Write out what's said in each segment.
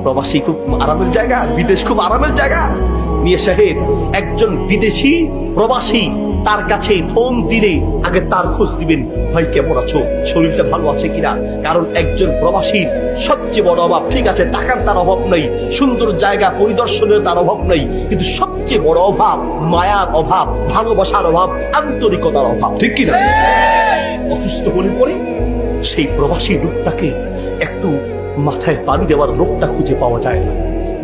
প্রবাসী খুব আরামের জায়গা, বিদেশ খুব আরামের জায়গা। মিয়া সাহেব, একজন বিদেশি প্রবাসী তার কাছে ফোন দিলে আগে তার খোঁজ দিবেন, ভাই কেমন আছো, শরীরটা ভালো আছে কিনা। কারণ একজন প্রবাসীর সবচেয়ে বড় অভাব, ঠিক আছে টাকার তার অভাব নাই, সুন্দর জায়গা পরিদর্শনের তার অভাব নাই, কিন্তু সবচেয়ে বড় অভাব মায়ার অভাব, ভালোবাসার অভাব, আন্তরিকতার অভাব, ঠিক কিনা? অসুস্থ হলে পরে সেই প্রবাসী লোকটাকে একটু মাথায় পানি দেওয়ার লোকটা খুঁজে পাওয়া যায় না।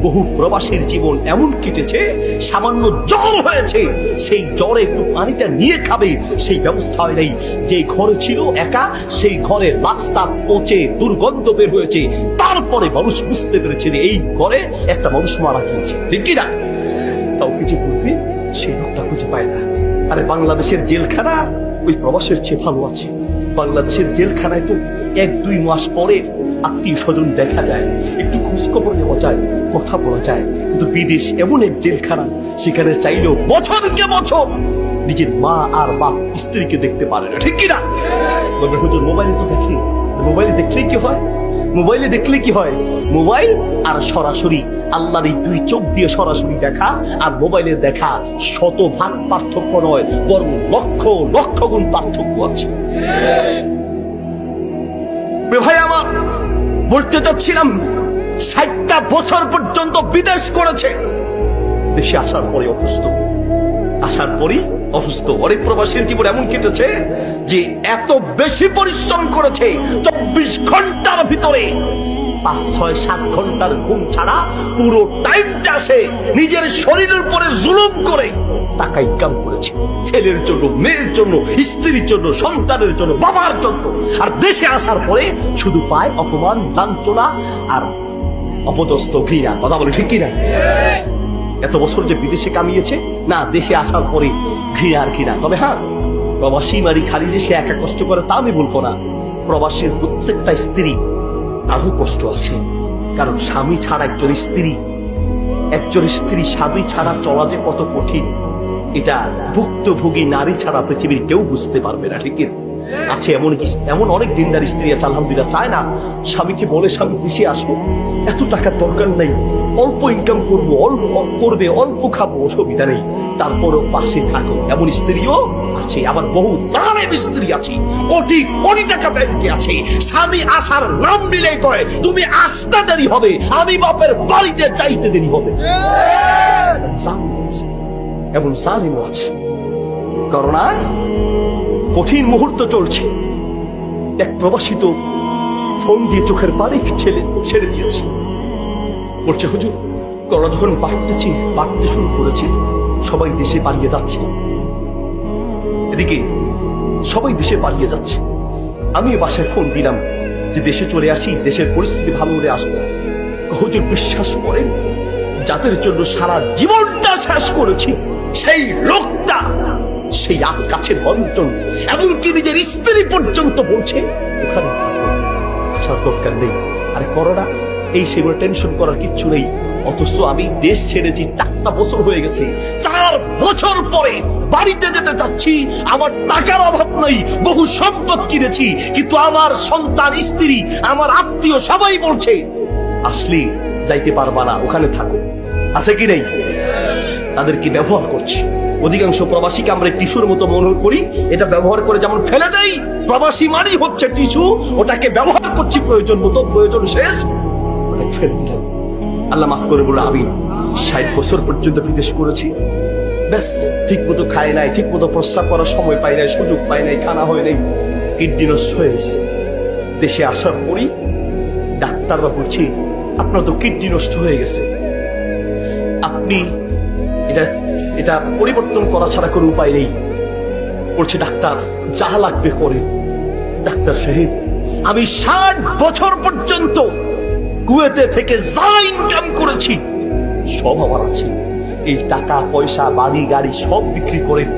বহু প্রবাসীর জীবন এমন কেটেছে, সামান্য জ্বর হয়েছে, সেই জ্বরে একটু পানিটা নিয়ে খাবে সেই ব্যবস্থা হয় নাই। যে ঘরে ছিল একা, সেই ঘরে রাস্তা পচে দুর্গন্ধ বের হয়েছে। তারপরে মানুষ বুঝতে পেরেছে যে এই ঘরে একটা মানুষ মারা গিয়েছে, ঠিক কিনা? তাও কিছু বলতে সেই লোকটা খুঁজে পায় না। আরে বাংলাদেশের জেলখানা ওই প্রবাসের চেয়ে ভালো আছে। বাংলাদেশের জেলখানায় তো 1-2 মাস পরে আত্মীয় স্বজন দেখা যায়, একটু খোঁজখবর নেওয়া যায়, কথা বলা যায়। কিন্তু বিদেশ এমন এক জেলখানা, সেখানে চাইলেও বছরকে বছর নিজের মা আর বাপ স্ত্রীকে দেখতে পারে না, ঠিক কিনা? হুজুর মোবাইলে তো দেখি, মোবাইলে দেখলেই কি হয়? মোবাইলে দেখলে কি হয়? মোবাইল আর সরাসরি আল্লাহর এই 2 চোখ দিয়ে সরাসরি দেখা আর মোবাইলে দেখা 100 ভাগ পার্থক্য নয়, বরং লক্ষ লক্ষ গুণ পার্থক্য আছে। ভাই আমার, বলতে চাচ্ছিলাম 60টা বছর পর্যন্ত বিদেশ করেছে, দেশে আসার পরে অসুস্থ, আসার পরই অসুস্থ। অনেক প্রবাসীর জীবন এমন কেটেছে যে এত বেশি পরিশ্রম করেছে, 24 ঘন্টার ভিতরে 5-6-7 ঘন্টার ঘুম ছাড়া পুরো টাইমটা সে নিজের শরীরের উপরে জুলুম করে টাকা ইনকাম করেছে, ছেলের জন্য, মেয়ের জন্য, স্ত্রীর জন্য, সন্তানের জন্য, বাবার জন্য। আর দেশে আসার পরে শুধু পায় অপমান, লাঞ্ছনা আর অপদস্থ ঘৃণা। কথা বলে ঠিক কিনা? এত বছর যে বিদেশে কামিয়েছে না, দেশে আসার পরে ঘৃণা আর ঘৃণা। তবে হ্যাঁ, প্রবাসী মারি খালি যে সে একা কষ্ট করে তা আমি বলবো না। প্রবাসীর প্রত্যেকটা স্ত্রী আরো কষ্ট আছে, কারণ স্বামী ছাড়া একজন স্ত্রী স্বামী ছাড়া চলা যে কত কঠিন, এটা ভুক্তভোগী নারী ছাড়া পৃথিবীর কেউ বুঝতে পারবে না, ঠিক আছে? এমন অনেক দিনদার স্ত্রী আছে আলহামদুলিল্লাহ, চায় না স্বামীকে বলে স্বামী দেশে আসো, এত টাকার দরকার নাই, অল্প ইনকাম করবো, অল্প খাবো, অসুবিধা নেই, তারপরও পাশে থাকো, এমন স্ত্রীও আছে। আবার বহু জালেম স্ত্রী আছে, কোটি কোটি টাকা ব্যাংকে আছে, স্বামী আসার নাম নিলেই কয় তুমি আসতে দেরি হবে, আমি বাপের বাড়িতে চাইতে দেরি হবে। এমন জালেমও আছে। করোনায় কঠিন মুহূর্ত চলছে, এক প্রবাসী তো ফোন দিয়ে চোখের পানি ছেড়ে দিয়েছে, বলছে হুজুর করোনা যখন বাড়তে শুরু করেছে, সবাই দেশে পালিয়ে যাচ্ছে, এদিকে সবাই দেশে পালিয়ে যাচ্ছে, আমি বাসায় ফোন দিলাম যে দেশে চলে আসি, দেশের পরিস্থিতি ভালো হলে আসবো। হুজুর বিশ্বাস করেন, যাদের জন্য সারা জীবনটা শেষ করেছি সেই লোকটা, সেই কাছের বন্ধন, এমনকি নিজের স্ত্রী পর্যন্ত বলছে ওখানে আসার দরকার নেই। আরে করোনা এই সেগুলো টেনশন করার কিচ্ছু নেই। অথচ আমি দেশ ছেড়েছি 4টা বছর হয়ে গেছে, 4 বছর পরে বাড়িতে যেতে চাচ্ছি। আমার টাকার অভাব নাই, বহু সম্পদ কিনেছি, কিন্তু আমার সন্তান, স্ত্রী, আমার আত্মীয় সবাই বলছে আসলে যাইতে পারবা না, ওখানে থাকো। আছে কি নেই? তাদেরকে ব্যবহার করছি। অধিকাংশ প্রবাসীকে আমরা টিস্যুর মতো মনে করি, এটা ব্যবহার করে যেমন ফেলে দেয়, প্রবাসী মানি হচ্ছে টিস্যু, ওটাকে ব্যবহার করছি প্রয়োজন মতো, প্রয়োজন শেষ ফেলে দিলাম। আল্লাহ মাফ করে বলে, আমি 60 বছর পর্যন্ত বিদেশ করেছি, ব্যাস ঠিক মতো খাই নাই, ঠিক মতো প্রস্রাব করার সময় পাই নাই, সুযোগ পাই নাই, খানা হয় নাই, কিডনি নষ্ট হয়ে গেছে। দেশে আসার পরই ডাক্তাররা বলছে আপনার তো কিডনি নষ্ট হয়ে গেছে, আপনি এটা পরিবর্তন করা ছাড়া কোনো উপায় নেই। বলছে ডাক্তার যা লাগবে করেন। ডাক্তার সাহেব, আমি 60 বছর পর্যন্ত কুয়েতে থেকে যা ইনকাম করেছি সব আমার আছে, এই টাকা পয়সা বাড়ি গাড়ি সব বিক্রি করেন,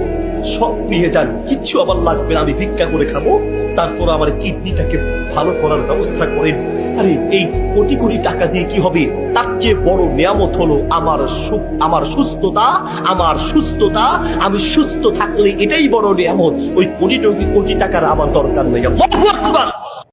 সব নিয়ে যান, কিচ্ছু আমার লাগবে না, আমি ভিক্ষা করে খাবো, তারপর আমার কিডনিটাকে ভালো করার ব্যবস্থা করেন। আরে এই কোটি কোটি টাকা দিয়ে কি হবে? তার চেয়ে বড় নিয়ামত হলো আমার সুস্থতা, আমি সুস্থ থাকলে এটাই বড় নিয়ামত। ওই কোটি টাকার আমার দরকার নেই। আল্লাহু আকবার।